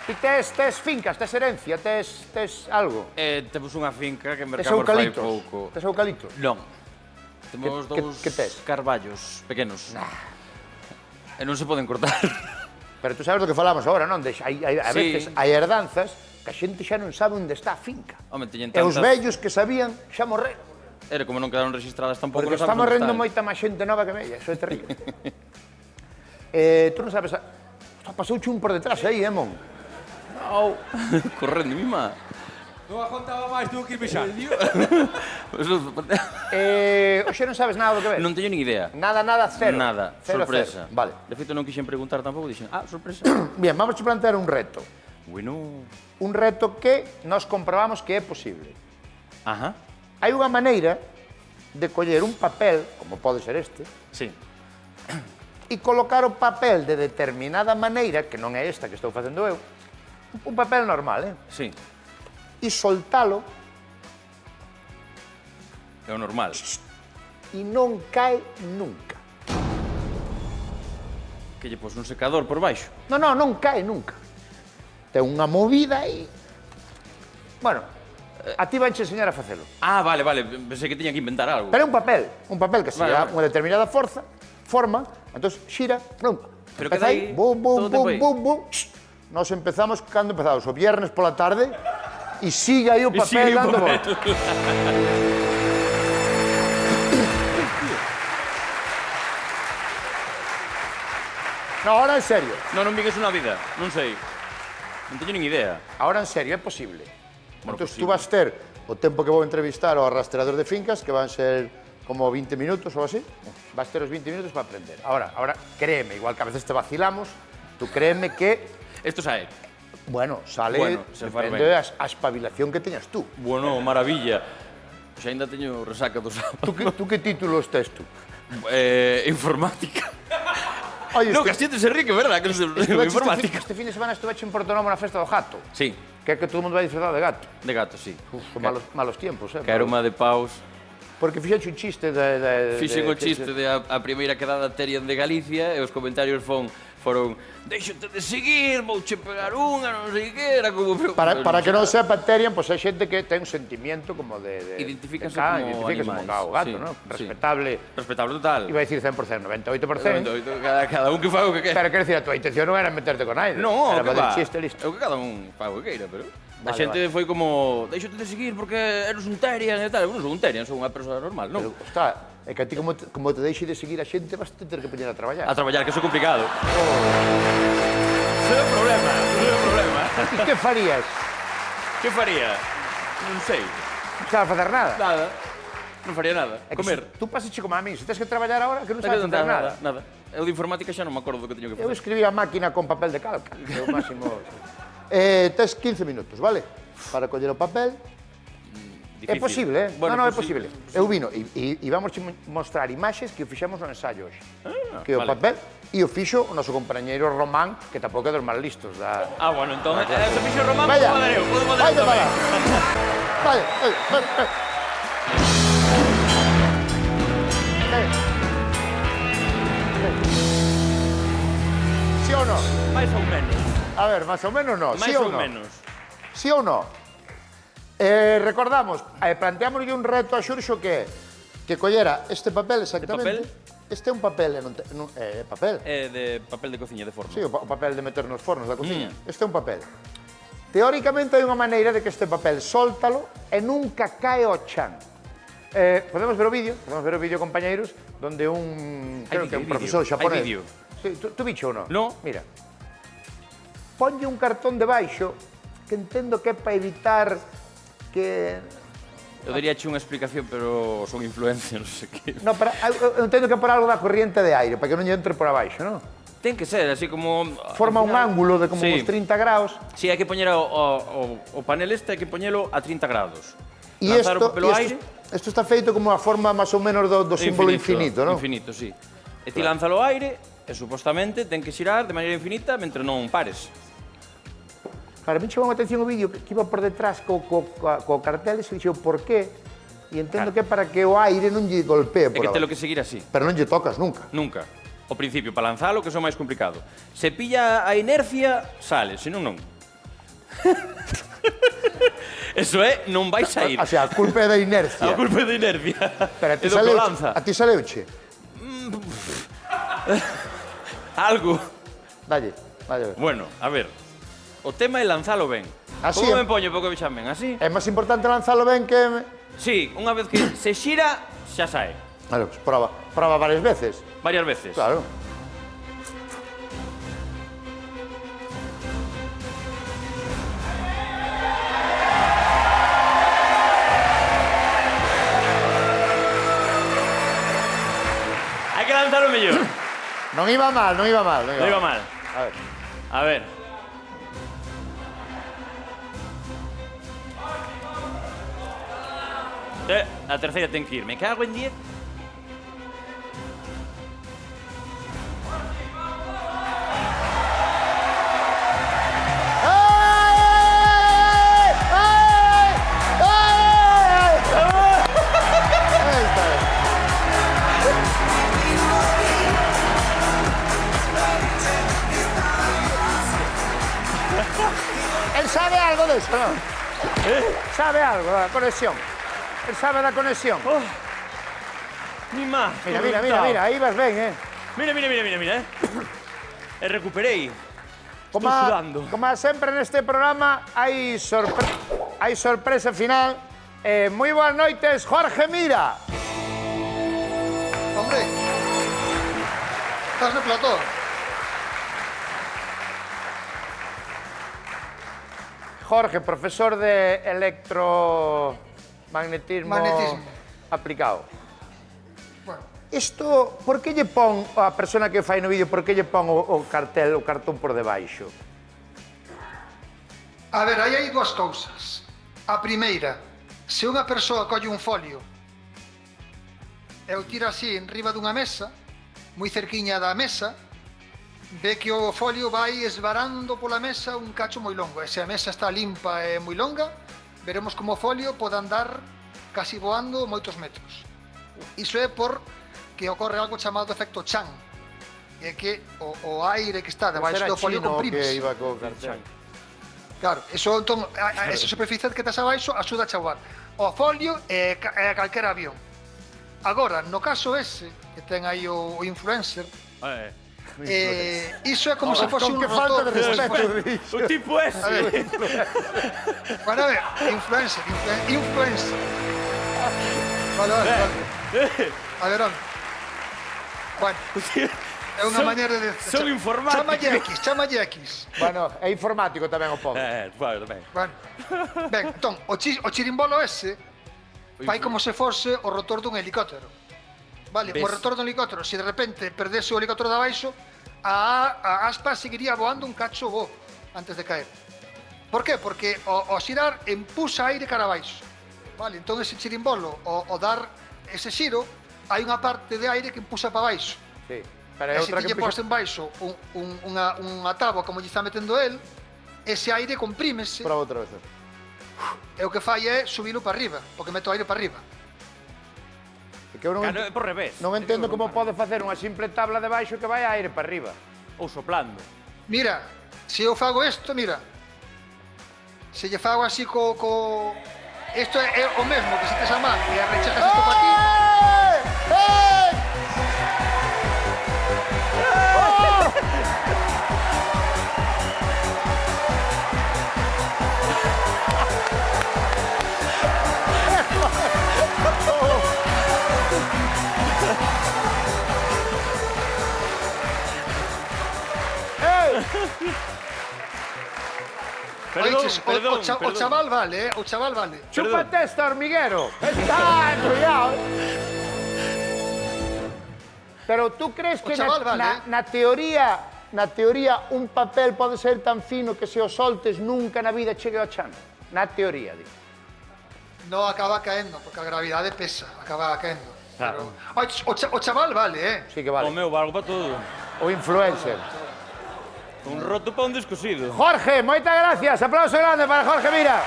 Ti tes fincas, tes herencia, tes algo? Temos unha finca que Tes mercamos fai eucaliptos? pouco. Tes eucaliptos? Non. Temos dous que tes? carballos pequenos. E non se poden cortar. Pero tú sabes do que falamos agora, non? A Sí. veces hai herdanzas que a xente xa non sabe onde está a finca. Home, teñen E os tantas... vellos que sabían xa morreron. Era como non quedaron registradas tampouco, Porque non está sabes onde morrendo están. moita máis xente nova que vella, eso é terrible. Tú non sabes... Pasouche un por detrás aí, mon? Au, correndo, mima. Non aguantaba máis, tuvo que ir bexar. Oxe non sabes nada do que ves? Non teño nin idea. Nada, cero. Nada, Cero, sorpresa. cero. Vale. De feito, non quixen preguntar tampouco, dixen, sorpresa. Bien, vamos a plantear un reto. Bueno. Un reto que nós comprobamos que é posible. Ajá. Hai unha maneira de coller un papel, como pode ser este, Sí. e colocar o papel de determinada maneira, que non é esta que estou facendo eu, un papel normal, Sí. e soltalo É o normal. e non cae nunca. Que lle pos un secador por baixo. Non cae nunca. Ten unha movida aí. Bueno, a ti vanche enseñar a facelo. Vale. Pensei que tiña que inventar algo. Pero é un papel que se Vale, dá vale. unha determinada forma, entón xira, Pero empeza queda aí, aí bum, todo o tempo aí. bum. Nos empezamos, cando empezamos? O viernes pola tarde, e sigue aí o E papel sigue o dando papel. volta. No, ahora en serio. Non vigues unha vida, non sei. Non teño nin idea. Ahora en serio, é posible. Bueno, Entón, posible. tú vas ter o tempo que vou entrevistar ao rastreador de fincas, que van ser como 20 minutos ou así. Vas ter os 20 minutos para aprender. Ahora, créeme, igual que a veces te vacilamos, tú créeme que, Esto sae. bueno, sale, Bueno, se fai depende ben. a espabilación que teñas tú. Bueno, maravilla. Xa ainda teño resaca do sábado. Tú que títulos tes tú? Informática. Oye, No, que a xente se ríe, que é verdad, que informática. Este fin de semana estuveche en Portonomo na festa do gato, Sí, que é que todo o mundo vai disfrutar de gato. de gato, sí. Uf, malos tiempos, Que era unha de paus. Porque fixeche un chiste Fixen o chiste de a primeira quedada Terian de Galicia e os comentarios foron deixote de seguir, vouche pegar unha, non sei que, era como... Para que non sepa, Terian, pois hai xente que ten un sentimiento como de Identifícanse can, como identifícase animais. como o gato, Sí, ¿no? sí. Respetable. Respetable total. Iba a decir 100%, 98%. Cada un que faga o que quere. Pero quero dicir, a tua intención non era meterte con aire. No, era que facer va. chiste, listo. É o que cada un faga o que queira, pero... A Vale, xente foi como, deixote de seguir porque eres un Terian e tal. Eu non son un Terian, son unha persoa normal, Pero, non? ostras, é que a ti como te deixe de seguir a xente, vas te ter que poñer a traballar. A traballar, que eso é complicado. Ese é o problema, ese é o problema. E que farías? Que faría? Non sei. Non sabes facer nada. Nada. Non faría nada. É que Comer. Tú pasache como a mí, se tens que traballar agora, que non Non sabes facer nada. Nada. Eu de informática xa non me acordo do que teño que Eu facer. escribí a máquina con papel de calca, que é o máximo. Tes 15 minutos, vale? Para coller o papel. É Difícil. posible, eh? Bueno, No, é posible. Eu vino e vamos mostrar imaxes que o fixemos no ensayo hoxe. Que o vale. papel e o fixo o noso compañeiro Román, que tampouco é dos máis listos. Bueno, entón, se fixo Román, Vaya, podo eu vaya tamén. para. Vaya, Sí ou non? Mais ou menos. A ver, máis ou menos non. Mais Sí ou ou non? menos. Sí ou non? Recordamos, planteámoslle un reto a Xurxo que collera este papel exactamente. Este é un papel, papel. É de papel de cociña, de forno. Sí, o papel de meter nos fornos da cociña. Este é un papel. Teóricamente hai unha maneira de que este papel sóltalo e nunca cae ao chan. Podemos ver o vídeo, compañeiros, donde creo que un profesor xaponés... Hai vídeo. Sí, tú bicho ou non? No. Mira. Ponlle un cartón debaixo que entendo que é para evitar que... Eu diríache unha explicación, pero son influencia, non sei que. No, eu entendo que é por algo da corriente de aire, para que non lle entre por abaixo, non? Ten que ser, así como... Forma un ángulo de como Sí. uns 30 graus. Si, hai que poñer o panel este, hai que poñelo a 30 grados. E Lanzar o papel ao aire... Isto está feito como a forma máis ou menos do símbolo infinito, non? Infinito, sí. E ti lánzalo ao aire, e supostamente ten que xirar de maneira infinita mentre non pares. Para mí chamou a atención o vídeo que iba por detrás co cartel e se dixo por qué. E entendo que é para que o aire non lle golpee É por que abaixo. telo que seguir así. Pero non lle tocas nunca. Nunca. O principio, para lanzalo, que son máis complicado. Se pilla a inercia, sale, senón non. Eso é, non vai sair. O sea, a culpa é da inercia. A culpa é da inercia. Pero É do que lanza. a ti saleuche? Algo. Dalle. Bueno, a ver. O tema é lanzalo ben. Así Como é. me poño para que vexan ben? Así? É máis importante lanzalo ben que... Sí, unha vez que se xira, xa sae. Vale, pues prova varias veces. Varias veces. Claro. Hai que lanzalo mellor. Non iba mal. Non iba mal. A ver. A ver. A terceira ten que ir. Me cago en 10. Él sabe algo de eso, ¿no? Sabe algo, da conexión. Él sabe da conexión. Ni má. Mira, aí vas ben, Mira, E recuperei. Como sudando. sempre neste programa, hai sorpresa final. Moi boas noites, Jorge Mira. Hombre, estás no plató. Jorge, profesor de electromagnetismo Magnetismo. aplicado. Bueno, Isto, por que lle pon a persona que fai no vídeo, por que lle pon o cartón por debaixo? a ver, aí hai dúas cousas. A primeira, se unha persoa colle un folio e o tira así en riba dunha mesa, moi cerquiña da mesa, ve que o folio vai esvarando pola mesa un cacho moi longo. E se a mesa está limpa e moi longa, veremos como o folio pode andar casi voando moitos metros. Iso é por que ocorre algo chamado efecto Chan. É que o aire que está debaixo do folio comprímese. Que iba co cartón. Claro, eso, entón, esa superficie que estás abaixo axuda a chauar o folio e a calquera avión. Agora, no caso ese, que ten aí o influencer, iso é como se fose un Con que falta de rotor. respeto. O tipo ese. A ver. Bueno, a ver, influencer. Vale. A ver, home. Bueno, é unha maneira de... Son informáticos. Chamalle X. Bueno, é informático tamén o pobre. Claro, tamén. Bueno, ben, entón, o chirimbolo ese fai como se fose o rotor dun helicóptero. Vale, o rotor dun helicóptero, se de repente perdese o helicóptero de abaixo, a aspa seguiría voando un cacho bo antes de caer. Por qué? Porque o xirar empuxa aire cara abaixo. Vale, entón ese chirimbolo, o dar ese xiro, hai unha parte de aire que empuxa para baixo. Sí, pero é E se outra ti lle que posto en baixo unha táboa como lle está metendo el, ese aire comprímese Prova outra vez. e o que fai é subilo para arriba, porque mete o aire para arriba. É que eu non, É por revés. non entendo como pode facer unha simple tabla de baixo que vai aire para arriba. Ou soplando. Mira, se eu fago isto, mira, se lle fago así isto é o mesmo que se tes a man e arrechejas isto para aquí. Perdón. O chaval vale, o chaval vale. Chúpate esta, hormiguero. Está, cuidado. Pero tú crees que chaval vale, na teoría un papel pode ser tan fino que se o soltes nunca na vida chegue ao chan? Na teoría, digo. No acaba caendo, porque a gravidade pesa, acaba caendo. Claro. Pero, o chaval vale, Sí que O vale. meu valgo para todo. O influencer. Un roto para un descosido. Jorge, moitas gracias. Aplauso grande para Jorge Mira.